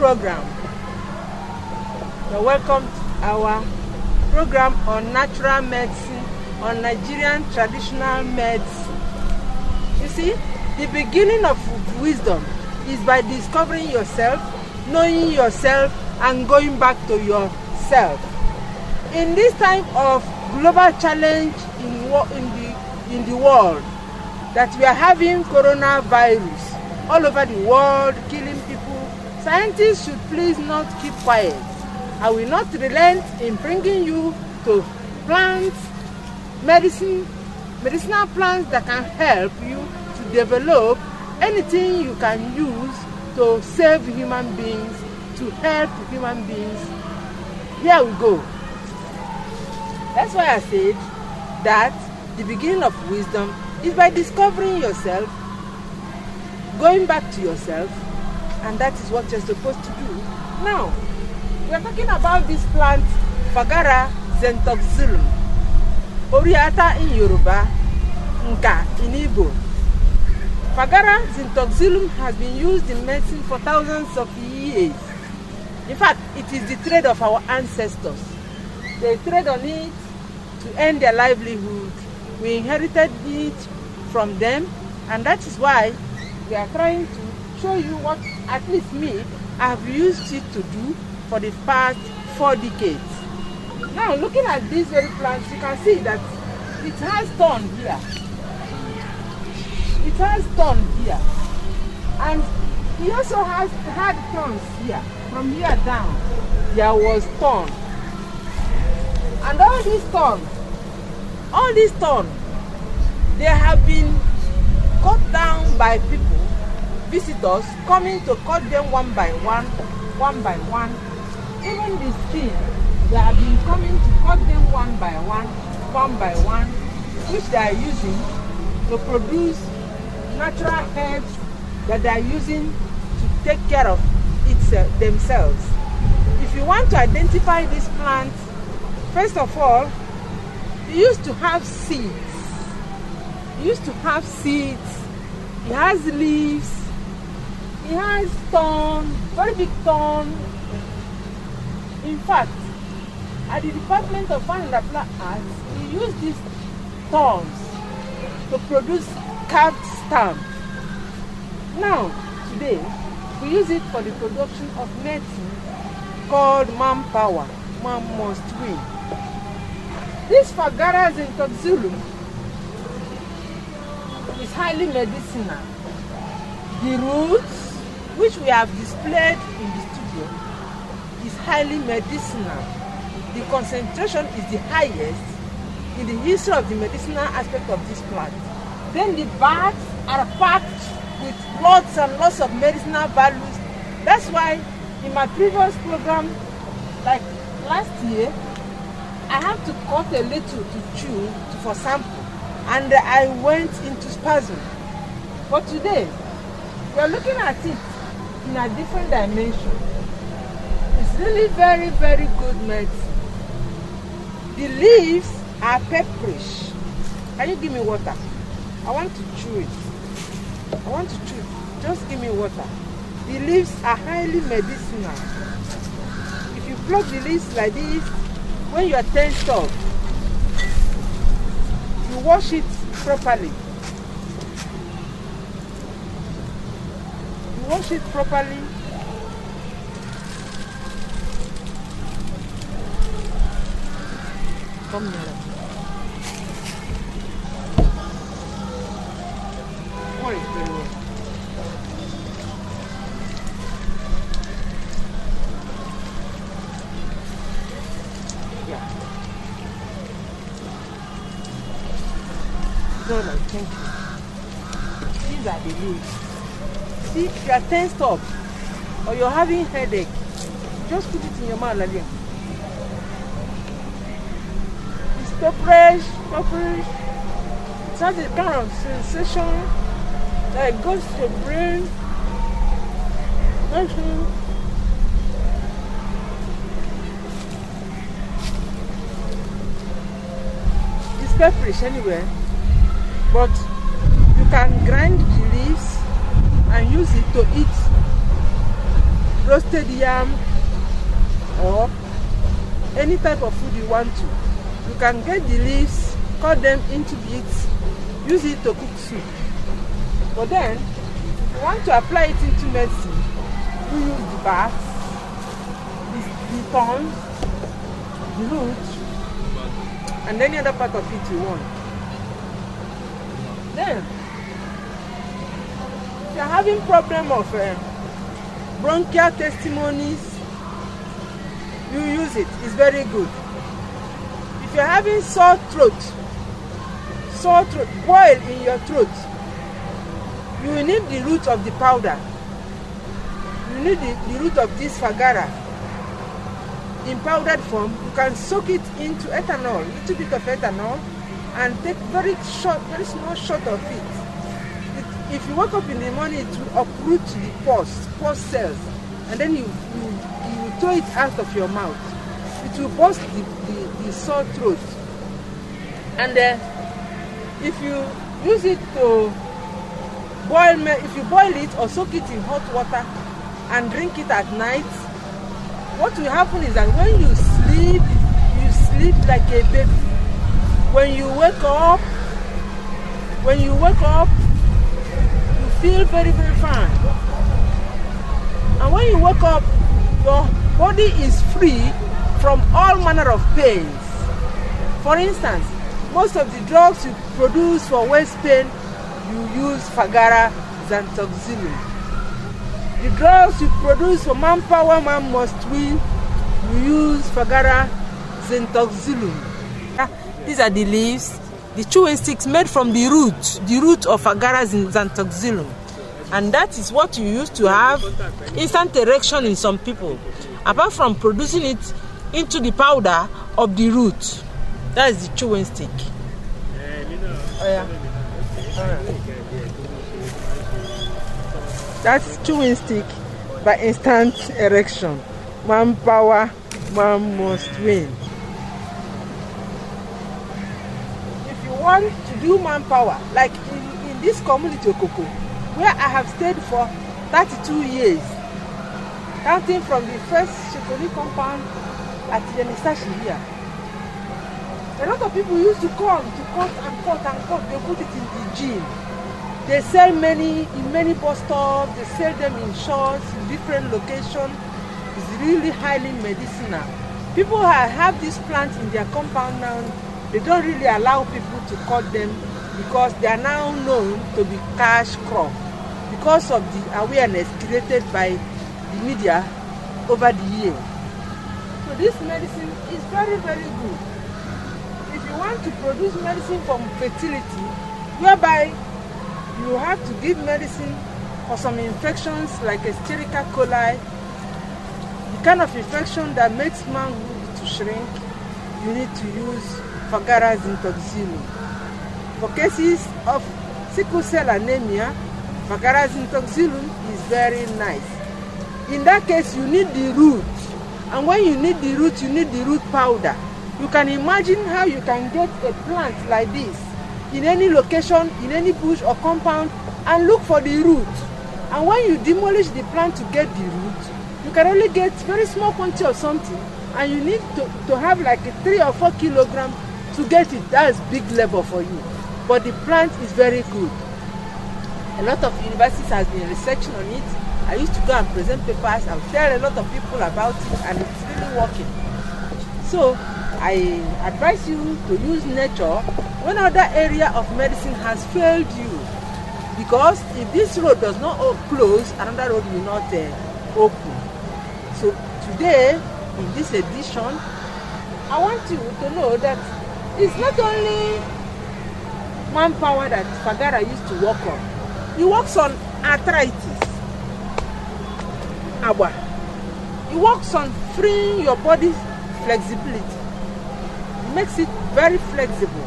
program. You're welcome to our program on natural medicine, on Nigerian traditional medicine. You see, the beginning of wisdom is by discovering yourself, knowing yourself, and going back to yourself. In this time of global challenge in the world, that we are having coronavirus all over the world, killing people, scientists should please not keep quiet. I will not relent in bringing you to plants, medicinal plants that can help you to develop anything you can use to save human beings, to help human beings. Here we go. That's why I said that the beginning of wisdom is by discovering yourself, going back to yourself, and that is what you're supposed to do. Now, we are talking about this plant, Fagara zentoxylum, Oriata in Yoruba, Nka in Igbo. Fagara zentoxylum has been used in medicine for thousands of years. In fact, it is the trade of our ancestors. They trade on it to earn their livelihood. We inherited it from them, and that is why we are trying to show you what, at least me, I have used it to do for the past 4 decades. Now, looking at these very plants, you can see that it has thorn here. It has thorn here. And it also had thorns here. From here down, there was thorn. And all these thorns, they have been cut down by people, visitors, coming to cut them one by one. Even the skin, they have been coming to cut them one by one, which they are using to produce natural herbs that they are using to take care of themselves. If you want to identify this plant, first of all, it used to have seeds. It has leaves. It has thorn, very big thorn. In fact, at the Department of Fine and Plant Arts, we use these thorns to produce carved stamp. Now, today, we use it for the production of medicine called manpower. Man must win. This Fagara zentoxylum is highly medicinal. The roots, which we have displayed in the studio, is highly medicinal. The concentration is the highest in the history of the medicinal aspect of this plant. Then the barks are packed with lots and lots of medicinal values. That's why in my previous program, like last year, I have to cut a little to chew for sample, and I went into spasm. But today, we are looking at it in a different dimension. It's really very, very good medicine. The leaves are pepperish. Can you give me water? I want to chew it. Just give me water. The leaves are highly medicinal. If you pluck the leaves like this, when you are tensed up, you wash it properly. Come here. What is very well? Yeah. No, thank you. These are the leaves. See, if you are tensed up or you're having headache, just put it in your mouth like this. It's pepperish. It has a kind of sensation that goes to your brain. It's pepperish anyway, but you can grind the leaves and use it to eat roasted yam or any type of food you want to. You can get the leaves, cut them into bits, use it to cook soup. But then, if you want to apply it into medicine, you use the bark, the thorns, the roots, and any other part of it you want. Then, if you're having problem of bronchial testimonies, you use it. It's very good. If you're having sore throat, boil in your throat, you will need the root of the powder. You need the root of this fagara in powdered form. You can soak it into ethanol, little bit of ethanol, and take very small shot of it. If you wake up in the morning, it will uproot the pus cells, and then you throw it out of your mouth. It will burst the sore throat. And if you use it to boil, if you boil it or soak it in hot water and drink it at night, what will happen is that when you sleep like a baby. When you wake up, you feel very, very fine. And when you wake up, your body is free from all manner of pains. For instance, most of the drugs you produce for waist pain, you use Fagara Xanthoxylum. The drugs you produce for manpower, man must win, you use Fagara Xanthoxylum. These are the leaves, the chewing sticks made from the root of Fagara Xanthoxylum. And that is what you use to have instant erection in some people, apart from producing it into the powder of the root. That is the chewing stick. Oh, yeah. That's chewing stick by instant erection. Manpower, man must win. If you want to do manpower, like in this community Okoko, where I have stayed for 32 years, counting from the first Shekoni compound at Yenisashi here. A lot of people used to come to cut and cut and cut. They put it in the gym. They sell in many bus stops. They sell them in shops in different locations. It's really highly medicinal. People who have these plants in their compound now, they don't really allow people to cut them because they are now known to be cash crop because of the awareness created by the media over the years. So this medicine is very, very good. If you want to produce medicine for fertility, whereby you have to give medicine for some infections like Escherichia coli, the kind of infection that makes manhood to shrink, you need to use Fagara Xanthoxylum. For cases of sickle cell anemia, Fagara Xanthoxylum is very nice. In that case, you need the root. And when you need the root, you need the root powder. You can imagine how you can get a plant like this in any location, in any bush or compound, and look for the root. And when you demolish the plant to get the root, you can only get very small quantity of something, and you need to have like 3 or 4 kilograms to get it. That is big level for you. But the plant is very good. A lot of universities has been researching on it. I used to go and present papers. I would tell a lot of people about it, and it's really working. So I advise you to use nature when other area of medicine has failed you. Because if this road does not close, another road will not open. So today, in this edition, I want you to know that it's not only manpower that Fagara used to work on. He works on arthritis. Awa. He works on freeing your body's flexibility. He makes it very flexible.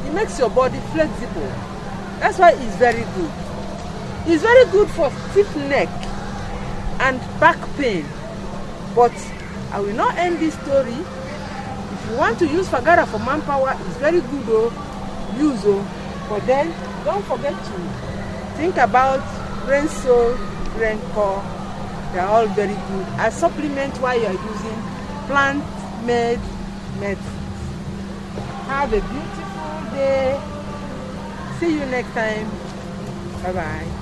He makes your body flexible. That's why it's very good. It's very good for stiff neck and back pain. But I will not end this story. If you want to use Fagara for manpower, it's very good though. Use but then don't forget to think about brain soul, brain core They are all very good as supplement while you are using plant-made medicine. Have a beautiful day. See you next time. Bye-bye.